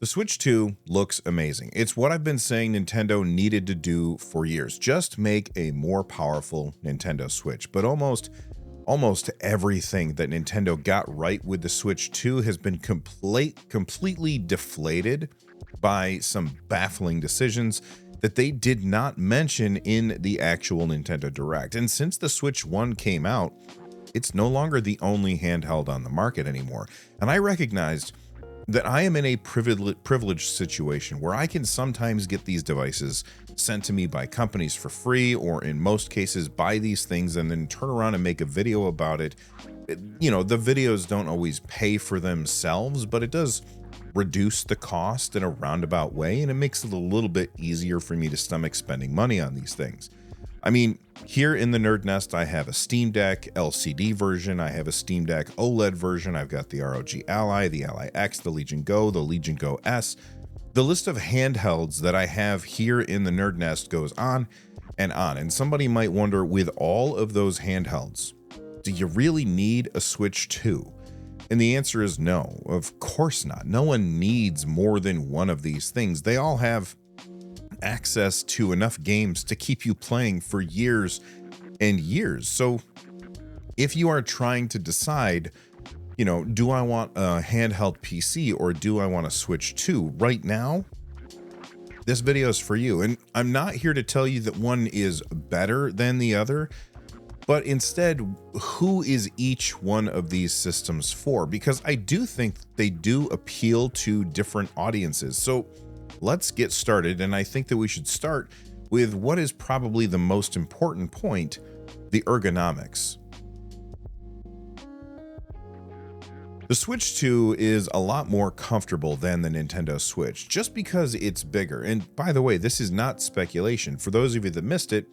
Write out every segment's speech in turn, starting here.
The Switch 2 looks amazing. It's what I've been saying Nintendo needed to do for years. Just make a more powerful Nintendo Switch. But almost everything that Nintendo got right with the Switch 2 has been completely deflated by some baffling decisions that they did not mention in the actual Nintendo Direct. And since the Switch 1 came out, it's no longer the only handheld on the market anymore. And I recognized that I am in a privileged situation where I can sometimes get these devices sent to me by companies for free, or in most cases buy these things and then turn around and make a video about it. You know, the videos don't always pay for themselves, but it does reduce the cost in a roundabout way, and it makes it a little bit easier for me to stomach spending money on these things. I mean, here in the NerdNest, I have a Steam Deck LCD version. I have a Steam Deck OLED version. I've got the ROG Ally, the Ally X, the Legion Go, the Legion Go S. The list of handhelds that I have here in the NerdNest goes on and on. And somebody might wonder, with all of those handhelds, do you really need a Switch 2? And the answer is no, of course not. No one needs more than one of these things. They all have access to enough games to keep you playing for years and years. So if you are trying to decide, you know, do I want a handheld PC or do I want a Switch 2 right now, this video is for you. And I'm not here to tell you that one is better than the other, but instead, who is each one of these systems for? Because I do think they do appeal to different audiences. So let's get started, and I think that we should start with what is probably the most important point: the ergonomics. The Switch 2 is a lot more comfortable than the Nintendo Switch, just because it's bigger. And by the way, this is not speculation. For those of you that missed it,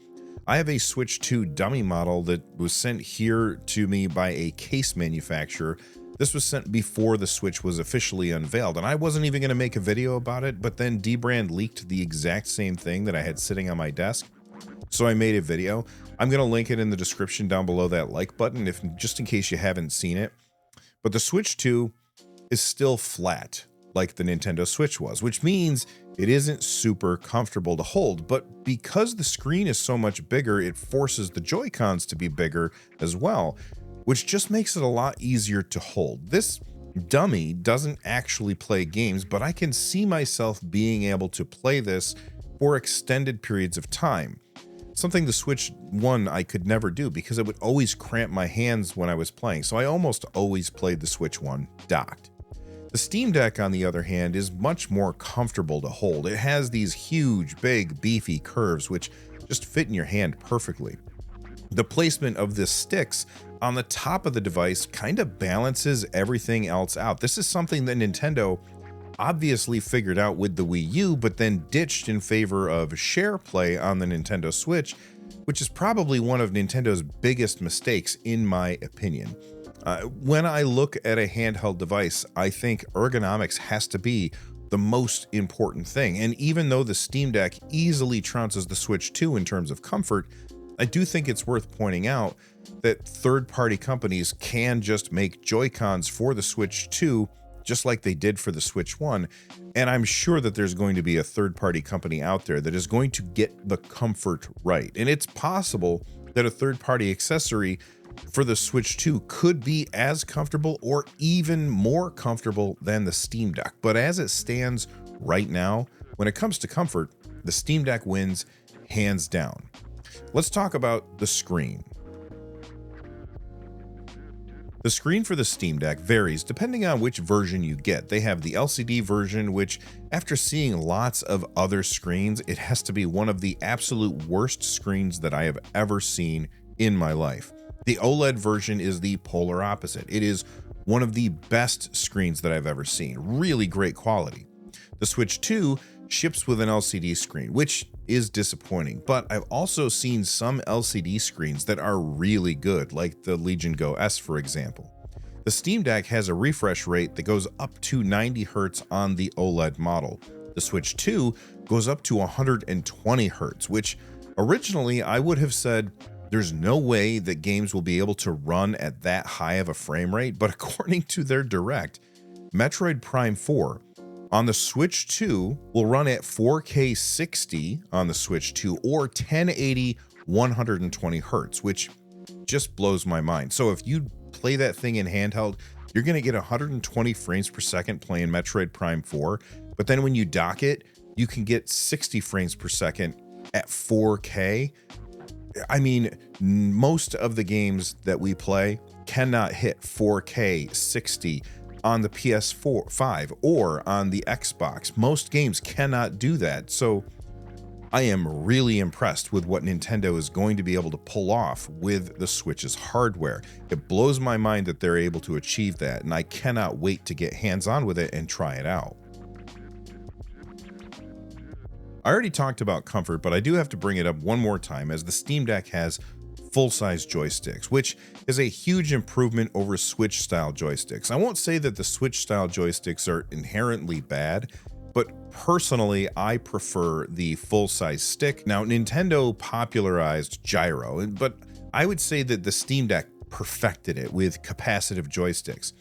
I have a Switch 2 dummy model that was sent here to me by a case manufacturer. This was sent before the Switch was officially unveiled, and I wasn't even going to make a video about it, but then Dbrand leaked the exact same thing that I had sitting on my desk, so I made a video. I'm going to link it in the description down below that like button, just in case you haven't seen it. But the Switch 2 is still flat, like the Nintendo Switch was, which means it isn't super comfortable to hold. But because the screen is so much bigger, it forces the Joy-Cons to be bigger as well, which just makes it a lot easier to hold. This dummy doesn't actually play games, but I can see myself being able to play this for extended periods of time. Something the Switch 1 I could never do because it would always cramp my hands when I was playing, so I almost always played the Switch 1 docked. The Steam Deck, on the other hand, is much more comfortable to hold. It has these huge, big, beefy curves which just fit in your hand perfectly. The placement of the sticks on the top of the device kind of balances everything else out. This is something that Nintendo obviously figured out with the Wii U, but then ditched in favor of share play on the Nintendo Switch, which is probably one of Nintendo's biggest mistakes, in my opinion. When I look at a handheld device, I think ergonomics has to be the most important thing. And even though the Steam Deck easily trounces the Switch 2 in terms of comfort, I do think it's worth pointing out that third-party companies can just make Joy-Cons for the Switch 2 just like they did for the Switch 1, and I'm sure that there's going to be a third-party company out there that is going to get the comfort right. And it's possible that a third-party accessory for the Switch 2 could be as comfortable or even more comfortable than the Steam Deck. But as it stands right now, when it comes to comfort, the Steam Deck wins hands down. Let's talk about the screen. The screen for the Steam Deck varies depending on which version you get. They have the LCD version, which, after seeing lots of other screens, it has to be one of the absolute worst screens that I have ever seen in my life. The OLED version is the polar opposite. It is one of the best screens that I've ever seen. Really great quality. The Switch 2 ships with an LCD screen, which is disappointing, but I've also seen some LCD screens that are really good, like the Legion Go S, for example. The Steam Deck has a refresh rate that goes up to 90 Hz on the OLED model. The Switch 2 goes up to 120 Hz, which originally I would have said there's no way that games will be able to run at that high of a frame rate, but according to their Direct, Metroid Prime 4 On the Switch 2, will run at 4K 60 on the Switch 2 or 1080 120 hertz, which just blows my mind. So if you play that thing in handheld, you're going to get 120 frames per second playing Metroid Prime 4, but then when you dock it, you can get 60 frames per second at 4K. I mean, most of the games that we play cannot hit 4K 60 on the PS4, 5, or on the Xbox. Most games cannot do that. So I am really impressed with what Nintendo is going to be able to pull off with the Switch's hardware. It blows my mind that they're able to achieve that, and I cannot wait to get hands-on with it and try it out. I already talked about comfort, but I do have to bring it up one more time, as the Steam Deck has full-size joysticks, which is a huge improvement over Switch-style joysticks. I won't say that the Switch-style joysticks are inherently bad, but personally, I prefer the full-size stick. Now, Nintendo popularized gyro, but I would say that the Steam Deck perfected it with capacitive joysticks.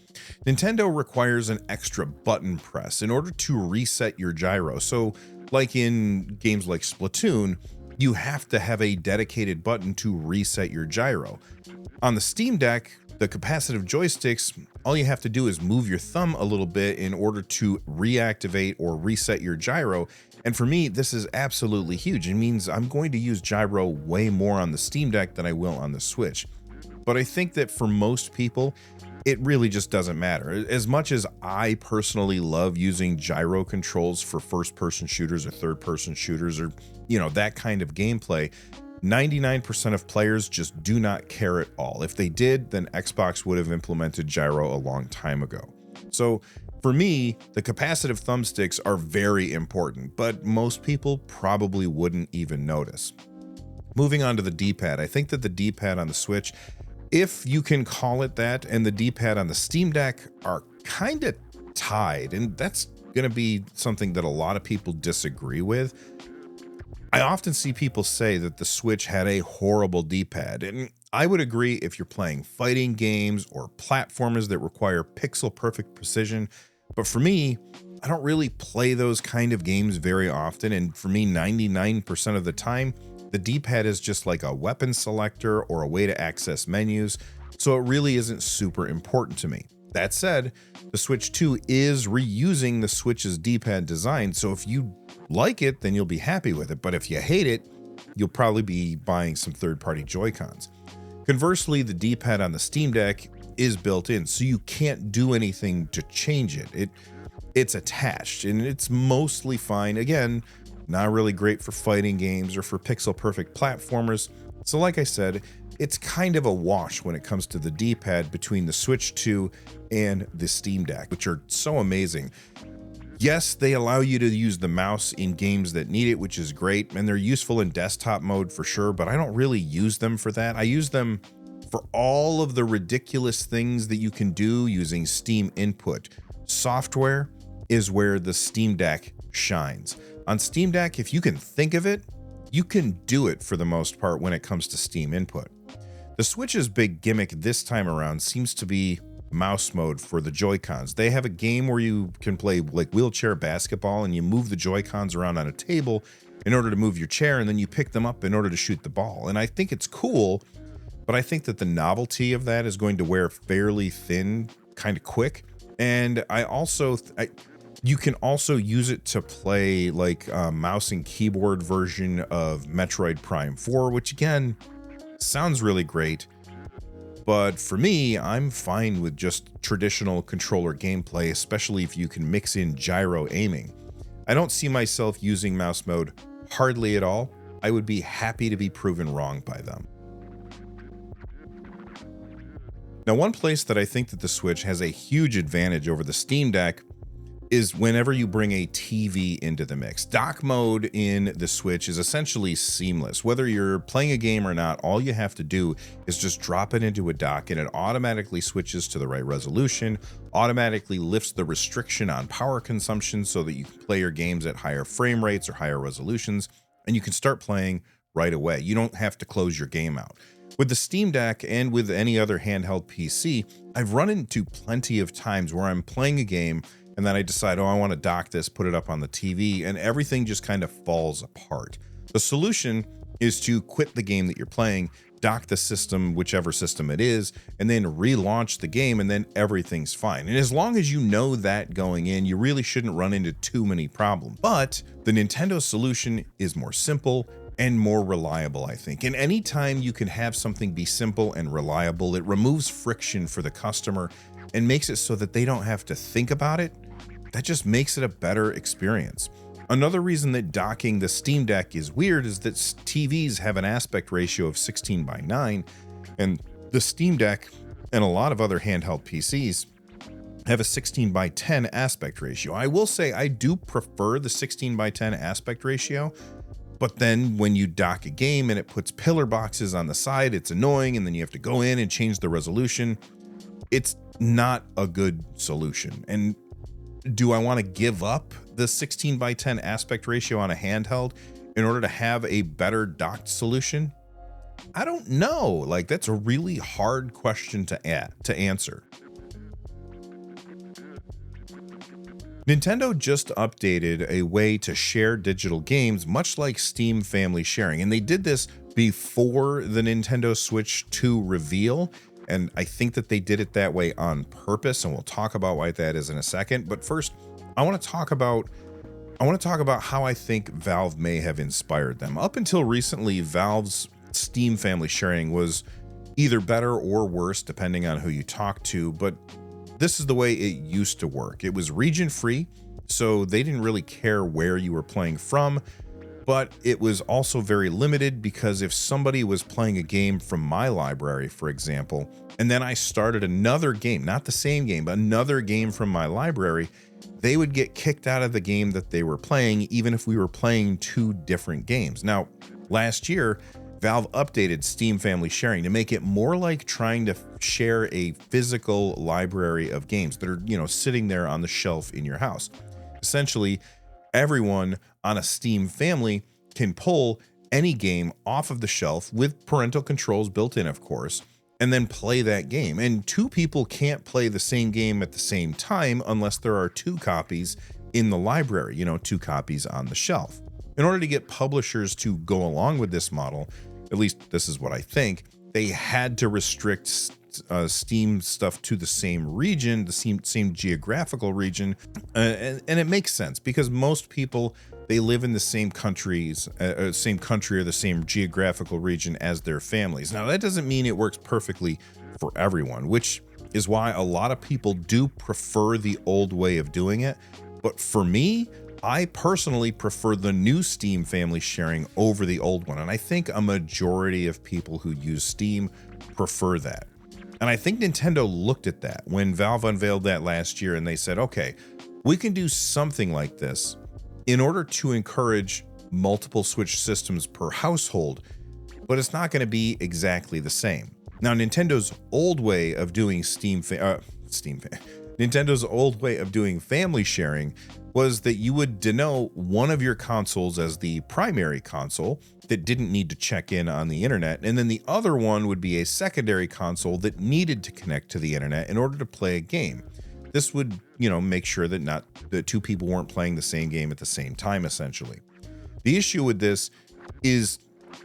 Nintendo requires an extra button press in order to reset your gyro. So, like in games like Splatoon, you have to have a dedicated button to reset your gyro. On the Steam Deck, the capacitive joysticks, all you have to do is move your thumb a little bit in order to reactivate or reset your gyro. And for me, this is absolutely huge. It means I'm going to use gyro way more on the Steam Deck than I will on the Switch. But I think that for most people, it really just doesn't matter. As much as I personally love using gyro controls for first-person shooters or third-person shooters or, that kind of gameplay, 99% of players just do not care at all. If they did, then Xbox would have implemented gyro a long time ago. So for me, the capacitive thumbsticks are very important, but most people probably wouldn't even notice. Moving on to the D-pad, I think that the D-pad on the Switch, if you can call it that, and the D-pad on the Steam Deck are kind of tied, and that's going to be something that a lot of people disagree with. I often see people say that the Switch had a horrible D-pad, and I would agree if you're playing fighting games or platformers that require pixel-perfect precision, but for me, I don't really play those kind of games very often, and for me, 99% of the time, the D-pad is just like a weapon selector or a way to access menus, so it really isn't super important to me. That said, the Switch 2 is reusing the Switch's D-pad design, so if you like it, then you'll be happy with it, but if you hate it, you'll probably be buying some third-party Joy-Cons. Conversely, the D-pad on the Steam Deck is built in, so you can't do anything to change it. It's attached, and it's mostly fine. Again, not really great for fighting games or for pixel-perfect platformers. So like I said, it's kind of a wash when it comes to the D-pad between the Switch 2 and the Steam Deck, which are so amazing. Yes, they allow you to use the mouse in games that need it, which is great, and they're useful in desktop mode for sure, but I don't really use them for that. I use them for all of the ridiculous things that you can do using Steam input. Software is where the Steam Deck shines. On Steam Deck, if you can think of it, you can do it for the most part when it comes to Steam input. The Switch's big gimmick this time around seems to be mouse mode for the Joy-Cons. They have a game where you can play like wheelchair basketball and you move the Joy-Cons around on a table in order to move your chair, and then you pick them up in order to shoot the ball. And I think it's cool, but I think that the novelty of that is going to wear fairly thin kind of quick. And you can also use it to play like a mouse and keyboard version of Metroid Prime 4, which again sounds really great. But for me, I'm fine with just traditional controller gameplay, especially if you can mix in gyro aiming. I don't see myself using mouse mode hardly at all. I would be happy to be proven wrong by them. Now, one place that I think that the Switch has a huge advantage over the Steam Deck is whenever you bring a TV into the mix. Dock mode in the Switch is essentially seamless. Whether you're playing a game or not, all you have to do is just drop it into a dock and it automatically switches to the right resolution, automatically lifts the restriction on power consumption so that you can play your games at higher frame rates or higher resolutions, and you can start playing right away. You don't have to close your game out. With the Steam Deck and with any other handheld PC, I've run into plenty of times where I'm playing a game and then I decide, oh, I want to dock this, put it up on the TV, and everything just kind of falls apart. The solution is to quit the game that you're playing, dock the system, whichever system it is, and then relaunch the game, and then everything's fine. And as long as you know that going in, you really shouldn't run into too many problems. But the Nintendo solution is more simple and more reliable, I think. And anytime you can have something be simple and reliable, it removes friction for the customer and makes it so that they don't have to think about it. That just makes it a better experience. Another reason that docking the Steam Deck is weird is that TVs have an aspect ratio of 16:9, and the Steam Deck and a lot of other handheld PCs have a 16:10 aspect ratio. I will say I do prefer the 16:10 aspect ratio, but then when you dock a game and it puts pillar boxes on the side, it's annoying, and then you have to go in and change the resolution. It's not a good solution. And do I want to give up the 16:10 aspect ratio on a handheld in order to have a better docked solution? I don't know. Like, that's a really hard question to answer. Nintendo just updated a way to share digital games, much like Steam Family Sharing, and they did this before the Nintendo Switch 2 reveal. And I think that they did it that way on purpose, and we'll talk about why that is in a second. But first, I want to talk about how I think Valve may have inspired them. Up until recently, Valve's Steam Family Sharing was either better or worse, depending on who you talk to. But this is the way it used to work. It was region free, so they didn't really care where you were playing from. But it was also very limited, because if somebody was playing a game from my library, for example, and then I started another game, not the same game, but another game from my library, they would get kicked out of the game that they were playing, even if we were playing two different games. Now, last year, Valve updated Steam Family Sharing to make it more like trying to share a physical library of games that are, sitting there on the shelf in your house. Essentially, everyone on a Steam family can pull any game off of the shelf with parental controls built in, of course, and then play that game. And two people can't play the same game at the same time unless there are two copies in the library, two copies on the shelf. In order to get publishers to go along with this model, at least this is what I think, they had to restrict Steam stuff to the same region, the same geographical region, and it makes sense, because most people, they live in the same country or the same geographical region as their families. Now, that doesn't mean it works perfectly for everyone, which is why a lot of people do prefer the old way of doing it. But for me, I personally prefer the new Steam Family Sharing over the old one, and I think a majority of people who use Steam prefer that. And I think Nintendo looked at that when Valve unveiled that last year, and they said, okay, we can do something like this in order to encourage multiple Switch systems per household, but it's not going to be exactly the same. Now, Nintendo's old way of doing Nintendo's old way of doing family sharing was that you would denote one of your consoles as the primary console that didn't need to check in on the internet, and then the other one would be a secondary console that needed to connect to the internet in order to play a game. This would, make sure that two people weren't playing the same game at the same time, essentially. The issue with this is,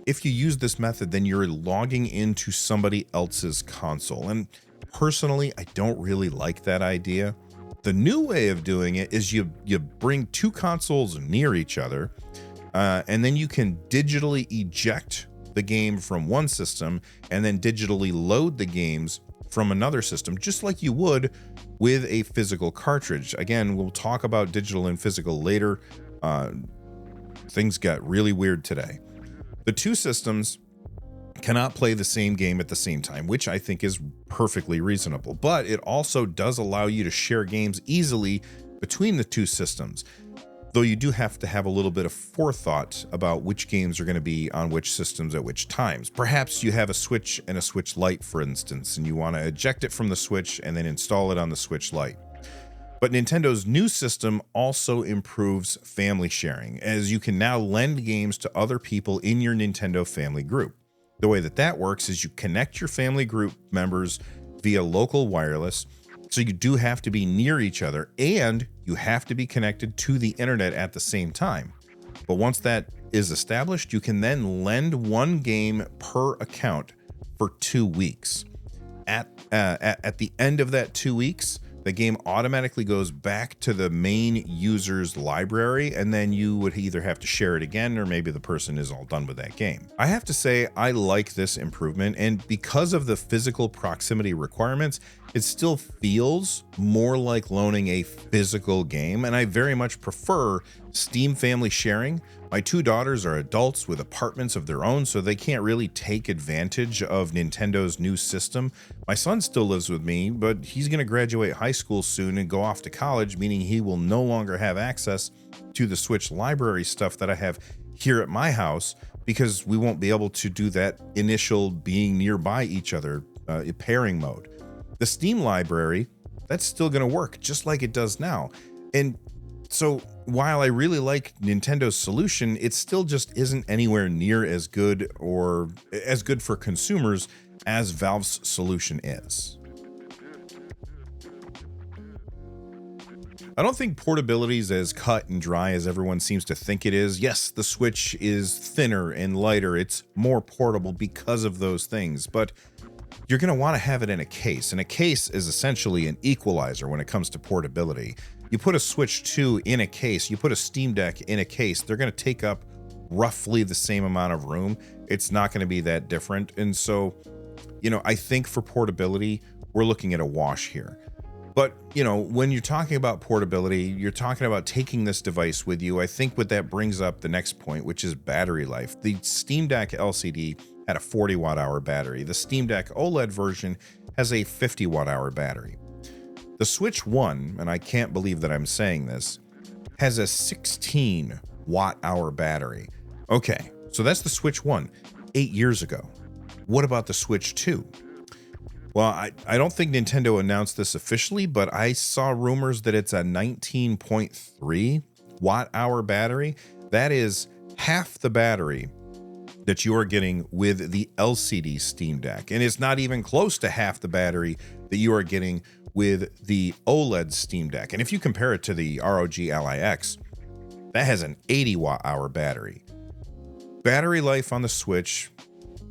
if you use this method, then you're logging into somebody else's console. And personally, I don't really like that idea. The new way of doing it is you bring two consoles near each other, and then you can digitally eject the game from one system and then digitally load the games from another system, just like you would with a physical cartridge. Again, we'll talk about digital and physical later. Things got really weird today. The two systems cannot play the same game at the same time, which I think is perfectly reasonable, but it also does allow you to share games easily between the two systems, though you do have to have a little bit of forethought about which games are going to be on which systems at which times. Perhaps you have a Switch and a Switch Lite, for instance, and you want to eject it from the Switch and then install it on the Switch Lite. But Nintendo's new system also improves family sharing, as you can now lend games to other people in your Nintendo family group. The way that works is you connect your family group members via local wireless, So you do have to be near each other, and you have to be connected to the internet at the same time. But once that is established, you can then lend one game per account for 2 weeks. At the end of that 2 weeks, the game automatically goes back to the main user's library, and then you would either have to share it again, or maybe the person is all done with that game. I have to say, I like this improvement, and because of the physical proximity requirements, it still feels more like loaning a physical game, and I very much prefer Steam family sharing. My 2 daughters are adults with apartments of their own, so they can't really take advantage of Nintendo's new system. My son still lives with me, but he's going to graduate high school soon and go off to college, meaning he will no longer have access to the Switch library stuff that I have here at my house, because we won't be able to do that initial being nearby each other pairing mode. The Steam library, that's still going to work just like it does now. And so while I really like Nintendo's solution, it still just isn't anywhere near as good or as good for consumers as Valve's solution is. I don't think portability is as cut and dry as everyone seems to think it is. Yes, the Switch is thinner and lighter. It's more portable because of those things, but you're going to want to have it in a case. And a case is essentially an equalizer when it comes to portability. You put a Switch 2 in a case, you put a Steam Deck in a case, they're going to take up roughly the same amount of room. It's not going to be that different. And so, I think for portability, we're looking at a wash here. But, when you're talking about portability, you're talking about taking this device with you. I think what that brings up the next point, which is battery life. The Steam Deck LCD had a 40 watt hour battery. The Steam Deck OLED version has a 50 watt hour battery. The Switch 1, and I can't believe that I'm saying this, has a 16 watt hour battery. Okay, so that's the Switch 1, 8 years ago. What about the Switch 2? Well, I don't think Nintendo announced this officially, but I saw rumors that it's a 19.3 watt hour battery. That is half the battery that you are getting with the LCD Steam Deck. And it's not even close to half the battery that you are getting with the OLED Steam Deck. And if you compare it to the ROG Ally X, that has an 80 watt hour battery. Battery life on the Switch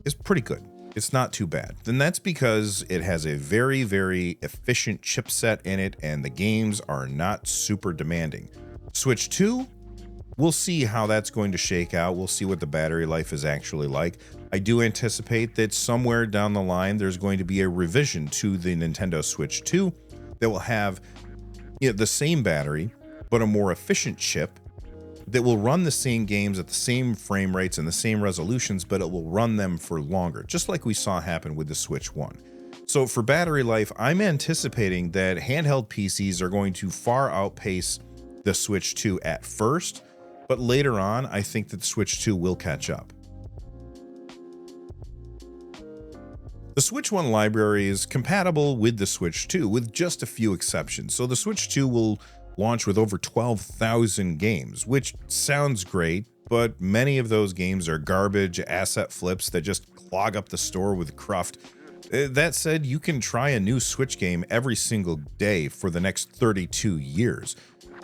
is pretty good. It's not too bad. Then that's because it has a very, very efficient chipset in it, and the games are not super demanding. Switch 2, we'll see how that's going to shake out. We'll see what the battery life is actually like. I do anticipate that somewhere down the line, there's going to be a revision to the Nintendo Switch 2 that will have the same battery, but a more efficient chip that will run the same games at the same frame rates and the same resolutions, but it will run them for longer, just like we saw happen with the Switch 1. So for battery life, I'm anticipating that handheld PCs are going to far outpace the Switch 2 at first, but later on, I think that the Switch 2 will catch up. The Switch 1 library is compatible with the Switch 2, with just a few exceptions. So the Switch 2 will launch with over 12,000 games, which sounds great, but many of those games are garbage asset flips that just clog up the store with cruft. That said, you can try a new Switch game every single day for the next 32 years.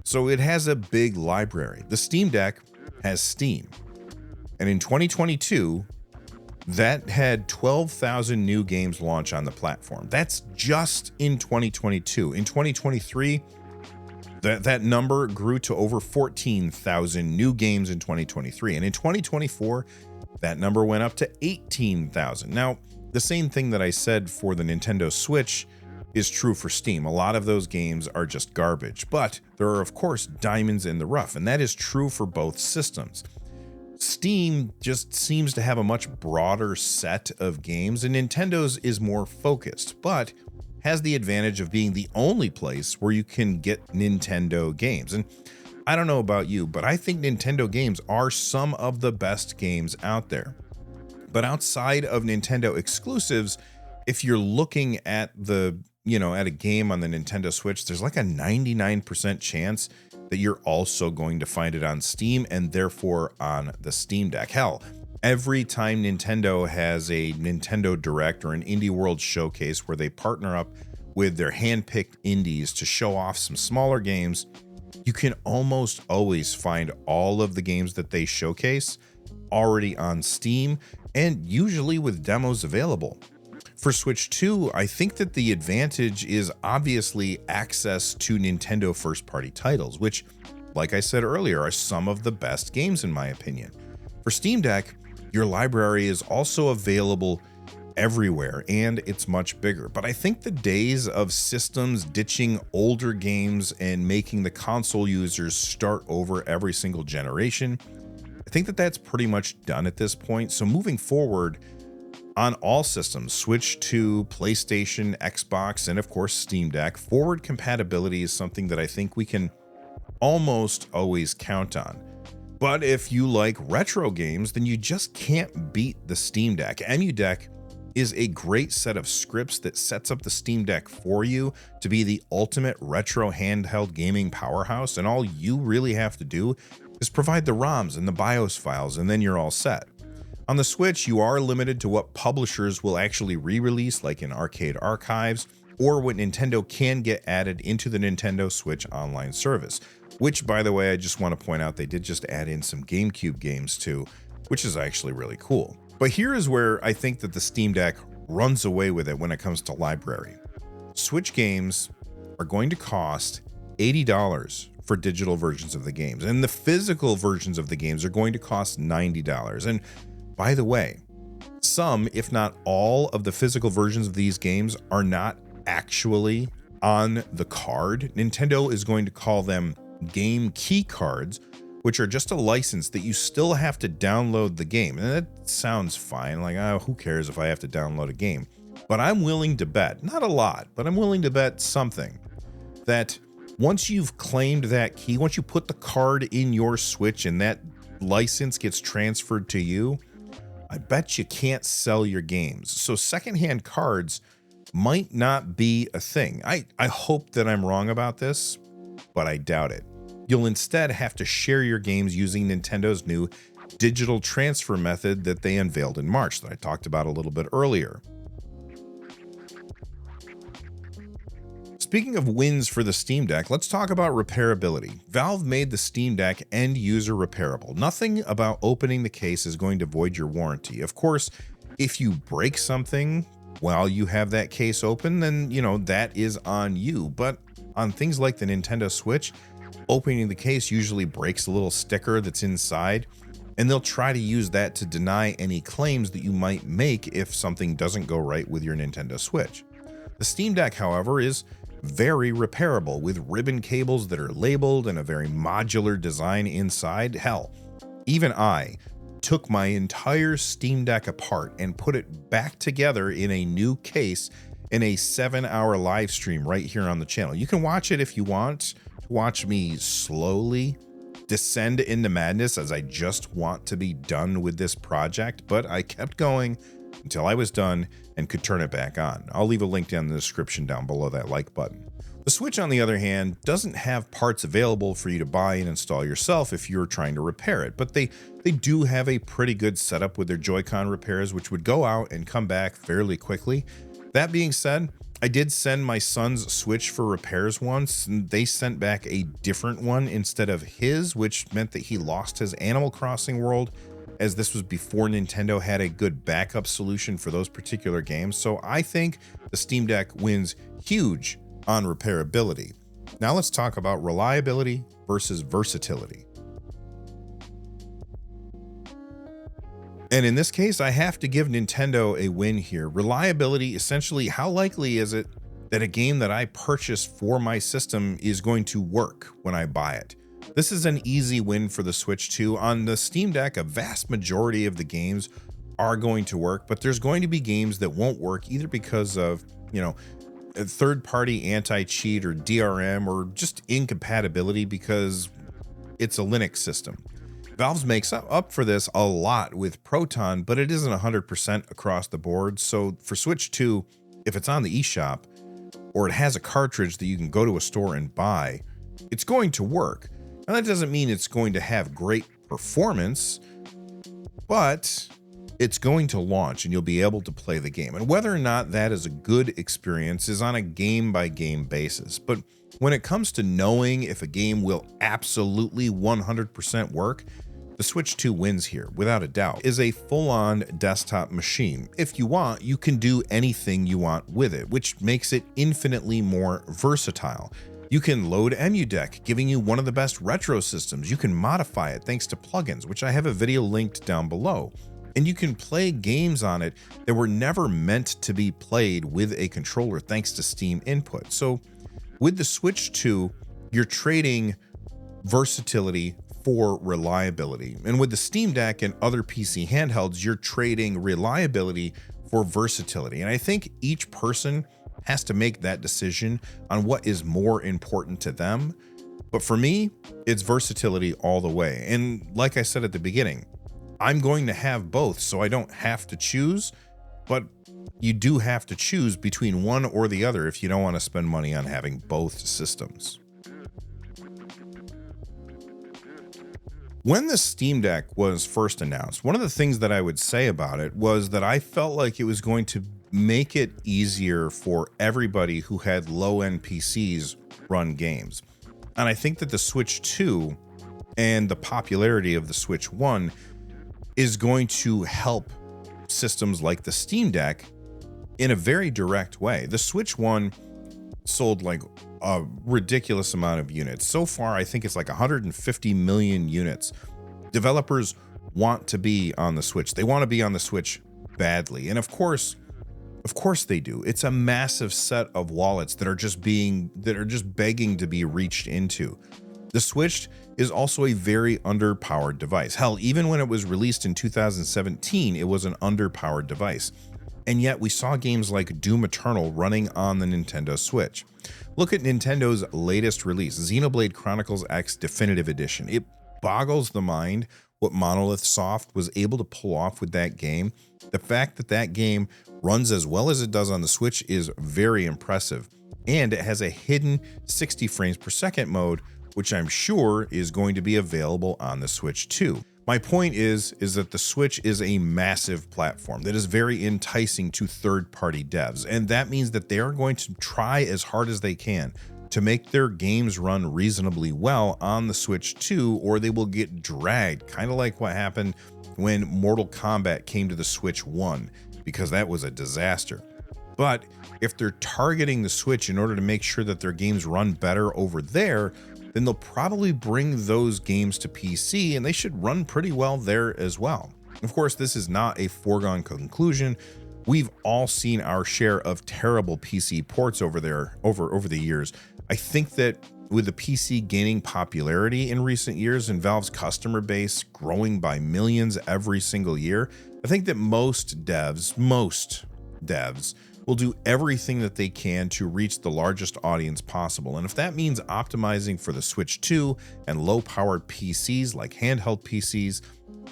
So it has a big library. The Steam Deck has Steam. And in 2022, that had 12,000 new games launch on the platform. That's just in 2022. In 2023, that number grew to over 14,000 new games in 2023. And in 2024, that number went up to 18,000. Now, the same thing that I said for the Nintendo Switch is true for Steam. A lot of those games are just garbage, but there are, of course, diamonds in the rough, and that is true for both systems. Steam just seems to have a much broader set of games, and Nintendo's is more focused, but has the advantage of being the only place where you can get Nintendo games. And I don't know about you, but I think Nintendo games are some of the best games out there. But outside of Nintendo exclusives, if you're looking at at a game on the Nintendo Switch, there's like a 99% chance that you're also going to find it on Steam and therefore on the Steam Deck. Hell, every time Nintendo has a Nintendo Direct or an Indie World Showcase where they partner up with their hand-picked indies to show off some smaller games, you can almost always find all of the games that they showcase already on Steam and usually with demos available. For Switch 2, I think that the advantage is obviously access to Nintendo first-party titles, which, like I said earlier, are some of the best games in my opinion. For Steam Deck, your library is also available everywhere and it's much bigger. But I think the days of systems ditching older games and making the console users start over every single generation, I think that that's pretty much done at this point. So moving forward, on all systems, Switch 2, PlayStation, Xbox, and of course Steam Deck, forward compatibility is something that I think we can almost always count on. But if you like retro games, then you just can't beat the Steam Deck. EmuDeck is a great set of scripts that sets up the Steam Deck for you to be the ultimate retro handheld gaming powerhouse, and all you really have to do is provide the ROMs and the BIOS files, and then you're all set. On the Switch, you are limited to what publishers will actually re-release, like in Arcade Archives, or what Nintendo can get added into the Nintendo Switch online service, which, by the way, I just want to point out they did just add in some GameCube games too, which is actually really cool. But here is where I think that the Steam Deck runs away with it when it comes to library. Switch games are going to cost $80 for digital versions of the games, and the physical versions of the games are going to cost $90. And by the way, some, if not all, of the physical versions of these games are not actually on the card. Nintendo is going to call them game key cards, which are just a license that you still have to download the game. And that sounds fine, like, oh, who cares if I have to download a game? But I'm willing to bet, not a lot, but I'm willing to bet something, that once you've claimed that key, once you put the card in your Switch and that license gets transferred to you, I bet you can't sell your games. So secondhand cards might not be a thing. I hope that I'm wrong about this, but I doubt it. You'll instead have to share your games using Nintendo's new digital transfer method that they unveiled in March that I talked about a little bit earlier. Speaking of wins for the Steam Deck, let's talk about repairability. Valve made the Steam Deck end user repairable. Nothing about opening the case is going to void your warranty. Of course, if you break something while you have that case open, then, that is on you. But on things like the Nintendo Switch, opening the case usually breaks a little sticker that's inside, and they'll try to use that to deny any claims that you might make if something doesn't go right with your Nintendo Switch. The Steam Deck, however, is very repairable with ribbon cables that are labeled and a very modular design inside. Hell, even I took my entire Steam Deck apart and put it back together in a new case in a 7-hour live stream right here on the channel. You can watch it if you want. Watch me slowly descend into madness as I just want to be done with this project, but I kept going until I was done and could turn it back on. I'll leave a link down in the description down below that like button. The Switch, on the other hand, doesn't have parts available for you to buy and install yourself if you're trying to repair it, but they do have a pretty good setup with their Joy-Con repairs, which would go out and come back fairly quickly. That being said, I did send my son's Switch for repairs once, and they sent back a different one instead of his, which meant that he lost his Animal Crossing world, as this was before Nintendo had a good backup solution for those particular games. So I think the Steam Deck wins huge on repairability. Now let's talk about reliability versus versatility. And in this case, I have to give Nintendo a win here. Reliability, essentially, how likely is it that a game that I purchased for my system is going to work when I buy it? This is an easy win for the Switch 2. On the Steam Deck, a vast majority of the games are going to work, but there's going to be games that won't work either because of, a third-party anti-cheat or DRM or just incompatibility because it's a Linux system. Valve makes up for this a lot with Proton, but it isn't 100% across the board. So for Switch 2, if it's on the eShop or it has a cartridge that you can go to a store and buy, it's going to work. Now that doesn't mean it's going to have great performance, but it's going to launch and you'll be able to play the game. And whether or not that is a good experience is on a game by game basis. But when it comes to knowing if a game will absolutely 100% work, the Switch 2 wins here, without a doubt. Is a full-on desktop machine. If you want, you can do anything you want with it, which makes it infinitely more versatile. You can load EmuDeck, giving you one of the best retro systems. You can modify it thanks to plugins, which I have a video linked down below. And you can play games on it that were never meant to be played with a controller thanks to Steam input. So with the Switch 2, you're trading versatility for reliability. And with the Steam Deck and other PC handhelds, you're trading reliability for versatility. And I think each person has to make that decision on what is more important to them. But for me, it's versatility all the way. And like I said at the beginning, I'm going to have both, so I don't have to choose, but you do have to choose between one or the other if you don't want to spend money on having both systems. When the Steam Deck was first announced, one of the things that I would say about it was that I felt like it was going to make it easier for everybody who had low-end PCs run games. And I think that the Switch 2 and the popularity of the Switch 1 is going to help systems like the Steam Deck in a very direct way. The Switch 1 sold like a ridiculous amount of units. So far, I think it's like 150 million units. Developers want to be on the Switch. They want to be on the Switch badly. And of course they do. It's a massive set of wallets that are just begging to be reached into. The Switch is also a very underpowered device. Hell, even when it was released in 2017, it was an underpowered device. And yet we saw games like Doom Eternal running on the Nintendo Switch. Look at Nintendo's latest release, Xenoblade Chronicles X Definitive Edition. It boggles the mind what Monolith Soft was able to pull off with that game. The fact that that game runs as well as it does on the Switch is very impressive. And it has a hidden 60 frames per second mode, which I'm sure is going to be available on the Switch too. My point is that the Switch is a massive platform that is very enticing to third-party devs, and that means that they are going to try as hard as they can to make their games run reasonably well on the Switch 2, or they will get dragged, kind of like what happened when Mortal Kombat came to the Switch 1, because that was a disaster. But if they're targeting the Switch in order to make sure that their games run better over there, then they'll probably bring those games to PC, and they should run pretty well there as well. Of course, this is not a foregone conclusion. We've all seen our share of terrible PC ports over the years. I think that with the PC gaining popularity in recent years and Valve's customer base growing by millions every single year, I think that most devs will do everything that they can to reach the largest audience possible. And if that means optimizing for the Switch 2 and low-powered PCs like handheld PCs,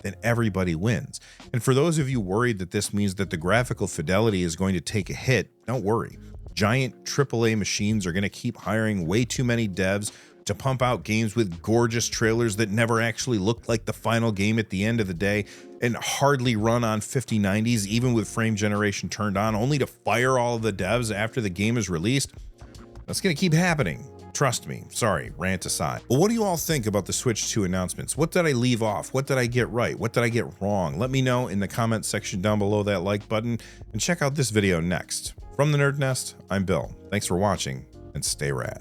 then everybody wins. And for those of you worried that this means that the graphical fidelity is going to take a hit, don't worry. Giant AAA machines are going to keep hiring way too many devs to pump out games with gorgeous trailers that never actually look like the final game at the end of the day and hardly run on 5090s, even with frame generation turned on, only to fire all of the devs after the game is released. That's going to keep happening. Trust me. Sorry, rant aside. Well, what do you all think about the Switch 2 announcements? What did I leave off? What did I get right? What did I get wrong? Let me know in the comment section down below that like button, and check out this video next. From the Nerd Nest, I'm Bill. Thanks for watching, and stay rad.